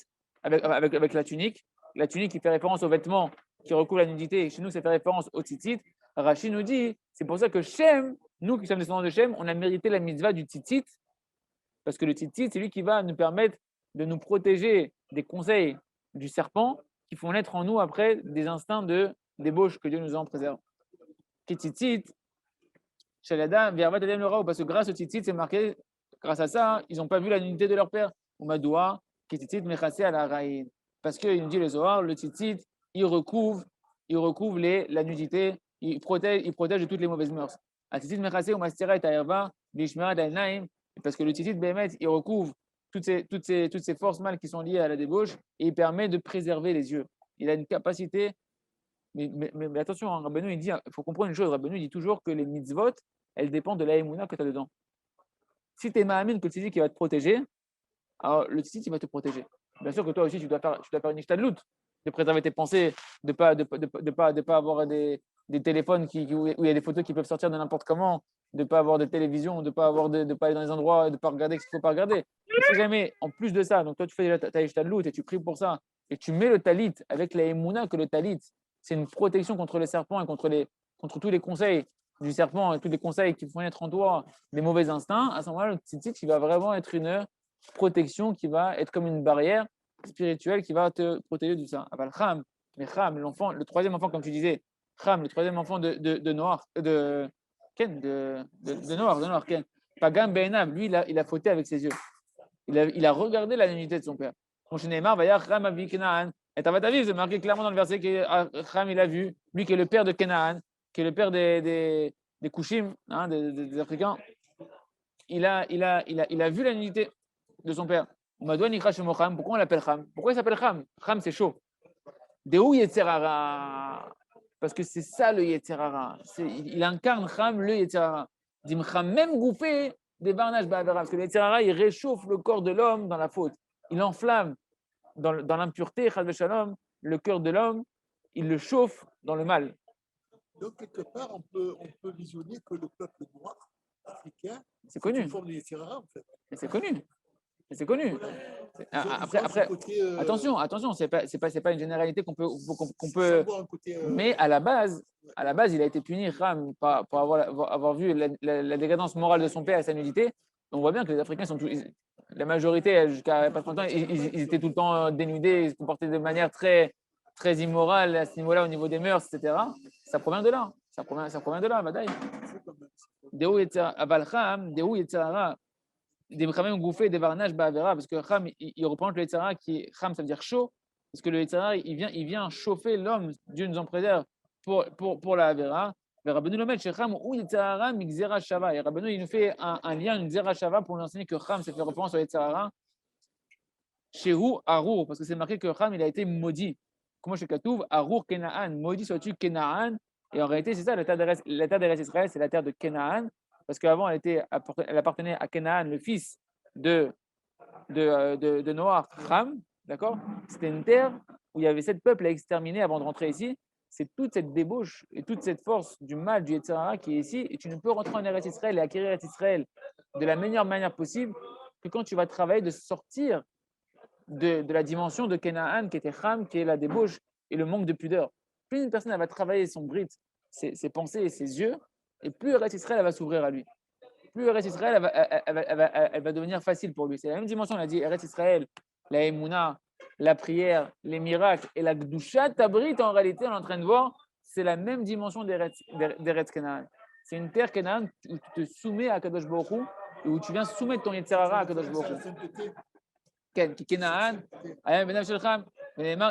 avec la tunique. La tunique qui fait référence aux vêtements qui recouvrent la nudité. Et chez nous, ça fait référence au tzitzit. Rashi nous dit, c'est pour ça que Shem, nous qui sommes descendants de Shem, on a mérité la mitzvah du tzitzit. Parce que le tzitzit, c'est lui qui va nous permettre de nous protéger des conseils du serpent qui font naître en nous après des instincts de débauche que Dieu nous en préserve. Tzitzit, Shalada, Vervat Adem le Raou, parce que grâce au tzitzit, c'est marqué, grâce à ça, ils n'ont pas vu la nudité de leur père. Ou Madoua, Tzitzit Mechase à la Raïn. Parce qu'il nous dit le Zohar, le tzitzit, il recouvre la nudité, il protège de toutes les mauvaises mœurs. A tzitzit Mechase ou Mastira et Taïrva, Bishmera Dainaim, parce que le tzitzit Behemet, il recouvre toutes ces forces mâles qui sont liées à la débauche et il permet de préserver les yeux. Il a une capacité. Mais attention, hein, Rabbeinu, il faut comprendre une chose. Rabbeinu dit toujours que les mitzvot, elles dépendent de la émouna que tu as dedans. Si tu es ma'amine que le tzitzit qui va te protéger, alors le tzitzit il va te protéger. Bien sûr que toi aussi, tu dois faire une ishtadlout, de préserver tes pensées, de pas avoir des téléphones où il y a des photos qui peuvent sortir de n'importe comment, de ne pas avoir de télévision, de pas aller dans les endroits, de ne pas regarder ce qu'il ne faut pas regarder. Et si jamais, en plus de ça, donc toi tu fais ta ishtadlout et tu pries pour ça, et tu mets le talit avec la émouna que le talit, c'est une protection contre les serpents et contre tous les conseils du serpent et tous les conseils qui font naître en toi des mauvais instincts. À ce moment-là, le tzitzit, il va vraiment être une protection qui va être comme une barrière spirituelle qui va te protéger de ça. Mais Ham, l'enfant, le troisième enfant, comme tu disais, Ham, le troisième enfant de Noach, Ken, de Noach, Ken. Pagam Be'enav, lui, il a fauté avec ses yeux. Il a regardé la nudité de son père. Mon Neymar, Vayach Ram Avi Kenaan. Et Tavataviv, c'est marqué clairement dans le verset que Ram, il a vu, lui qui est le père de Kenaan, qui est le père des Kushim, hein, des Africains. Il a vu la nudité de son père. Pourquoi on l'appelle Ram? Pourquoi il s'appelle Ram? Ram, c'est chaud. De où Yetzerara? Parce que c'est ça le Yetzerara. Il incarne Ram, le Yetzerara. Dim Ram, même bouffé des barnages Ba'avera. Parce que le Yetzerara, il réchauffe le corps de l'homme dans la faute. Il enflamme dans l'impureté, Chas Shalom, le cœur de l'homme, il le chauffe dans le mal. Donc, quelque part, on peut visionner que le peuple noir africain, c'est connu. une forme de Yetzirah, en fait. Mais c'est connu. C'est connu. Après, attention, c'est pas une généralité qu'on peut. Mais à la base, il a été puni Ram pour avoir vu la décadence morale de son père et sa nudité. On voit bien que les Africains sont la majorité, jusqu'à pas longtemps, ils étaient tout le temps dénudés, ils se comportaient de manière très, très immorale à ce niveau-là, au niveau des mœurs, etc. Ça provient de là. Ça provient de là, Badaï. D'où Yetzirah, des Khamem gouffés, des varnages, Ba'avera, parce que Kham, il reprend le Yetzirah qui est Kham, ça veut dire chaud, parce que le Yetzirah, il vient chauffer l'homme, Dieu nous en préserve, pour la Avera. Et Rabbeinu le met chez Kham, ou Yetzirah, Mixera Shava. Et Rabbeinu, il nous fait un lien, une Xera Shava, pour nous enseigner que Kham, ça fait référence au Yetzirah, chez Hu, Arour, parce que c'est marqué que Kham, il a été maudit. Comment chez Katouv, Arour Kenaan, maudit sois-tu Kenaan. Et en réalité, c'est ça, la terre d'Eretz Israël, c'est la terre de Kenaan. Parce qu'avant, elle appartenait à Kenaan, le fils de Noach, Ham, d'accord? C'était une terre où il y avait 7 peuples à exterminer avant de rentrer ici. C'est toute cette débauche et toute cette force du mal, du Yetzirah qui est ici. Et tu ne peux rentrer en Eretz Israël et acquérir Eretz Israël de la meilleure manière possible que quand tu vas travailler de sortir de la dimension de Kenaan, qui était Ham, qui est la débauche et le manque de pudeur. Plus une personne elle va travailler son brit, ses pensées et ses yeux, et plus Eretz Israël va s'ouvrir à lui. Plus Eretz Israël elle va devenir facile pour lui. C'est la même dimension, on a dit Eretz Israël, la Emouna, la prière, les miracles et la Gdusha Tabrit, en réalité, on est en train de voir, c'est la même dimension d'Eretz Canaan. C'est une terre Canaan où tu te soumets à Kadosh Baruch Hu et où tu viens soumettre ton Yetzirah à Kadosh Baruch Hu. Canaan,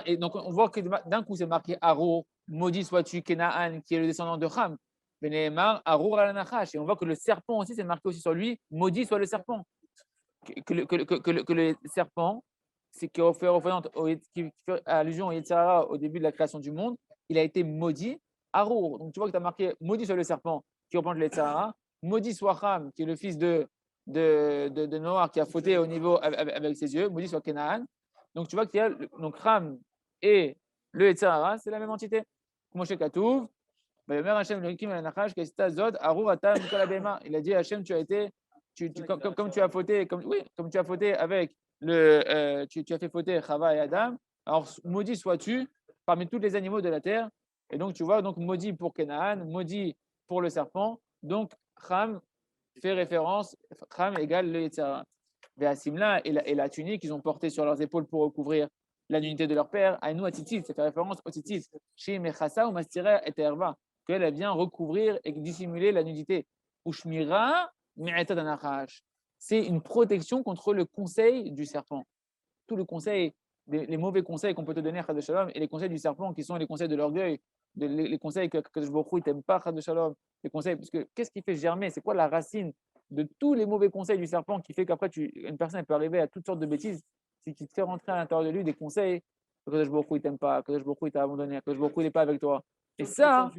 et donc on voit que d'un coup c'est marqué Aro, maudit sois-tu Canaan, qui est le descendant de Ham. Et on voit que le serpent aussi, c'est marqué aussi sur lui, maudit soit le serpent. Que le serpent, c'est qui fait allusion au Yetzirah au début de la création du monde, il a été maudit, Arour. Donc tu vois que tu as marqué maudit soit le serpent, qui reprend le Yetzirah, maudit soit Ham, qui est le fils de Noach, qui a fauté au niveau avec ses yeux, maudit soit Kenaan. Donc tu vois qu'il y a donc Ham et le Yetzirah, c'est la même entité. Moshe Katouv. Il a dit Hachem, tu as été, comme tu as fauté, comme tu as fauté avec tu as fait fauter Chava et Adam. Alors maudit sois-tu parmi tous les animaux de la terre. Et donc tu vois, donc maudit pour Kenaan, maudit pour le serpent. Donc Cham fait référence, Cham égale le Yetzirah. Ve'asimla et la tunique qu'ils ont portée sur leurs épaules pour recouvrir la nudité de leur père. Aïnou atitit, ça fait référence au titit. Chez Mechasa ou Mastira et Terva, qu'elle vient recouvrir et dissimuler la nudité. Ushmira mi'eta d'anachash. C'est une protection contre le conseil du serpent. Tout le conseil, les mauvais conseils qu'on peut te donner, Chad Shalom, et les conseils du serpent qui sont les conseils de l'orgueil, les conseils que je ne t'aime pas, Chad Shalom, les conseils, parce que qu'est-ce qui fait germer? C'est quoi la racine de tous les mauvais conseils du serpent qui fait qu'après, une personne peut arriver à toutes sortes de bêtises? C'est qu'il te fait rentrer à l'intérieur de lui des conseils que Kadosh Baruch Hu, il t'aime pas, que Kadosh Baruch Hu, il t'a abandonné, que Kadosh Baruch Hu, il n'est pas avec toi. Et ça,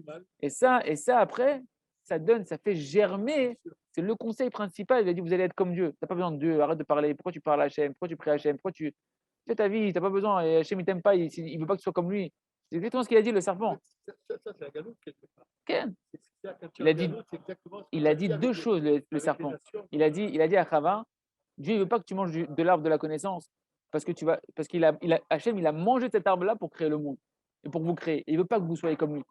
après, ça fait germer. C'est le conseil principal. Il a dit, vous allez être comme Dieu. Tu n'as pas besoin de Dieu. Arrête de parler. Pourquoi tu parles à Hachem? Pourquoi tu pries à Hachem? Pourquoi tu fais ta vie? Tu n'as pas besoin. Et Hachem, il t'aime pas. Il ne veut pas que tu sois comme lui. C'est exactement ce qu'il a dit, le serpent. Ça, c'est un galop, quelque part. Okay. Il a dit deux choses, le serpent. Il a dit à Chava, Dieu ne veut pas que tu manges de l'arbre de la connaissance. Parce Hachem, il a mangé cet arbre-là pour créer le monde. Et pour vous créer. Il ne veut pas que vous soyez comme lui.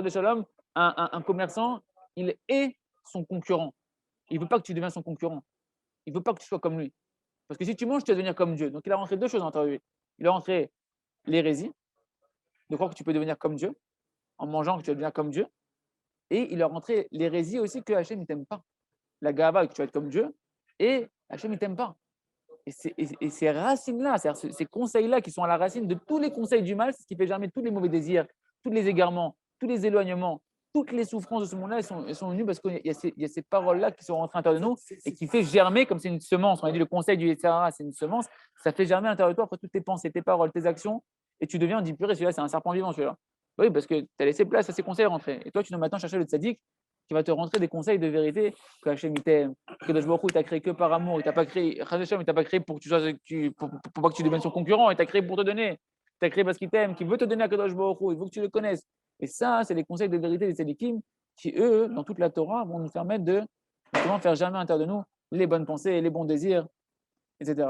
Shalom, un commerçant, il est son concurrent. Il ne veut pas que tu deviennes son concurrent. Il ne veut pas que tu sois comme lui. Parce que si tu manges, tu vas devenir comme Dieu. Donc il a rentré deux choses entre lui. Il a rentré l'hérésie, de croire que tu peux devenir comme Dieu, en mangeant que tu vas devenir comme Dieu. Et il leur rentrait l'hérésie aussi que Hachem ne t'aime pas. La gava, que tu vas être comme Dieu, et Hachem ne t'aime pas. Et ces racines-là, c'est-à-dire ces conseils-là qui sont à la racine de tous les conseils du mal, c'est ce qui fait germer tous les mauvais désirs, tous les égarements, tous les éloignements, toutes les souffrances de ce monde-là, elles sont venues parce qu'il y a ces paroles-là qui sont rentrées à l'intérieur de nous et qui fait germer, comme c'est une semence. On a dit le conseil du Yetzirah, c'est une semence, ça fait germer à l'intérieur de toi après toutes tes pensées, tes paroles, tes actions, et tu deviens, on dit purée, celui-là, c'est un serpent vivant, celui-là. Oui, parce que tu as laissé place à ces conseils rentrer. Et toi, tu dois maintenant chercher le tzaddik qui va te rentrer des conseils de vérité que Hachem il t'aime, que Kadosh Baruch Hu, il t'a créé que par amour, il t'a pas créé, Hachem, il t'a pas créé pour que tu sois, pour pas que tu deviennes son concurrent, il t'a créé pour te donner. Il t'a créé parce qu'il t'aime, qu'il veut te donner à Kadosh Baruch Hu, il veut que tu le connaisses. Et ça, c'est les conseils de vérité des tzadikim qui, eux, dans toute la Torah, vont nous permettre de justement faire jamais à l'intérieur de nous les bonnes pensées, les bons désirs, etc.